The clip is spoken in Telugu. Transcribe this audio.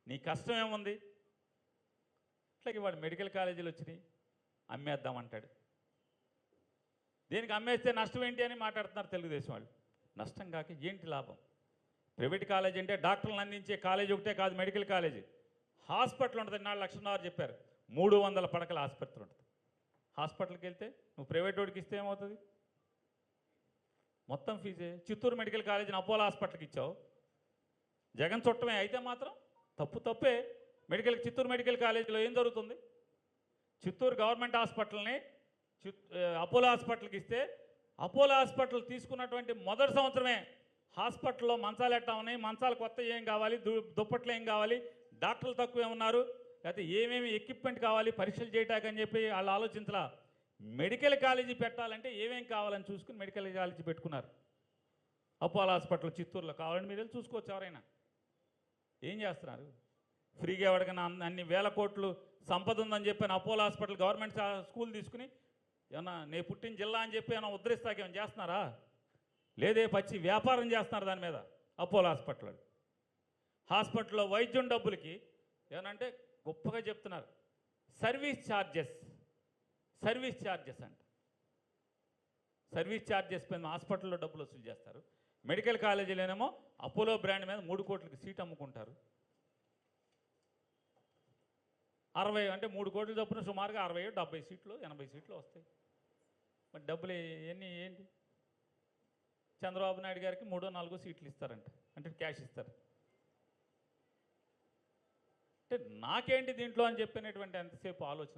నీ కష్టం ఏముంది? ఇట్లాగే వాడు మెడికల్ కాలేజీలు వచ్చినాయి అమ్మేద్దామంటాడు. దేనికి అమ్మేస్తే నష్టం ఏంటి అని మాట్లాడుతున్నారు తెలుగుదేశం వాళ్ళు. నష్టం కాక ఏంటి లాభం? ప్రైవేట్ కాలేజీ అంటే డాక్టర్లను అందించే కాలేజీ ఒకటే కాదు, మెడికల్ కాలేజీ. హాస్పిటల్ ఉంటుంది. 4,00,000 చెప్పారు. 300 పడకల ఆసుపత్రి ఉంటుంది. హాస్పిటల్కి వెళ్తే నువ్వు ప్రైవేట్ వాడికి ఇస్తే ఏమవుతుంది? మొత్తం ఫీజే. చిత్తూరు మెడికల్ కాలేజీని అపోలో హాస్పిటల్కి ఇచ్చావు. జగన్ చుట్టమే అయితే మాత్రం తప్పే. చిత్తూరు మెడికల్ కాలేజీలో ఏం జరుగుతుంది? చిత్తూరు గవర్నమెంట్ హాస్పిటల్ని అపోలో హాస్పిటల్కి ఇస్తే అపోలో హాస్పిటల్ తీసుకున్నటువంటి మొదటి సంవత్సరమే హాస్పిటల్లో మంచాలు ఎట్టా ఉన్నాయి, మంచాలు కొత్త ఏం కావాలి, దుప్పట్లు ఏం కావాలి, డాక్టర్లు తక్కువ ఏమన్నారు, లేకపోతే ఏమేమి ఎక్విప్మెంట్ కావాలి పరీక్షలు చేయటాకని చెప్పి వాళ్ళు ఆలోచించలా. మెడికల్ కాలేజీ పెట్టాలంటే ఏమేం కావాలని చూసుకుని మెడికల్ కాలేజీ పెట్టుకున్నారు. అపోలో హాస్పిటల్ చిత్తూరులో కావాలని మీరు వెళ్ళి చూసుకోవచ్చు. ఎవరైనా ఏం చేస్తున్నారు? ఫ్రీగా ఎవరికైనా అన్ని వేల కోట్లు సంపద ఉందని చెప్పి అపోలో హాస్పిటల్ గవర్నమెంట్ స్కూల్ తీసుకుని ఏమన్నా నే పుట్టిన జిల్లా అని చెప్పి ఏమన్నా ఉద్ధరిస్తాకేమైనా చేస్తున్నారా? లేదే, పచ్చి వ్యాపారం చేస్తున్నారు దాని మీద. అపోలో హాస్పిటల్లో వైద్యం డబ్బులకి ఏమనంటే గొప్పగా చెప్తున్నారు. సర్వీస్ ఛార్జెస్ అంట. సర్వీస్ ఛార్జెస్ పైన హాస్పిటల్లో డబ్బులు వసూలు చేస్తారు. మెడికల్ కాలేజీలోనేమో అపోలో బ్రాండ్ మీద 3 కోట్లకి సీట్ అమ్ముకుంటారు. 60 అంటే 3 కోట్ల చొప్పున సుమారుగా 60, 70 సీట్లు, 80 సీట్లు వస్తాయి. మరి డబ్బులు ఏంటి? చంద్రబాబు నాయుడు గారికి 3-4 సీట్లు ఇస్తారంట, అంటే క్యాష్ ఇస్తారు. అంటే నాకేంటి దీంట్లో అని చెప్పినటువంటి ఎంతసేపు ఆలోచన.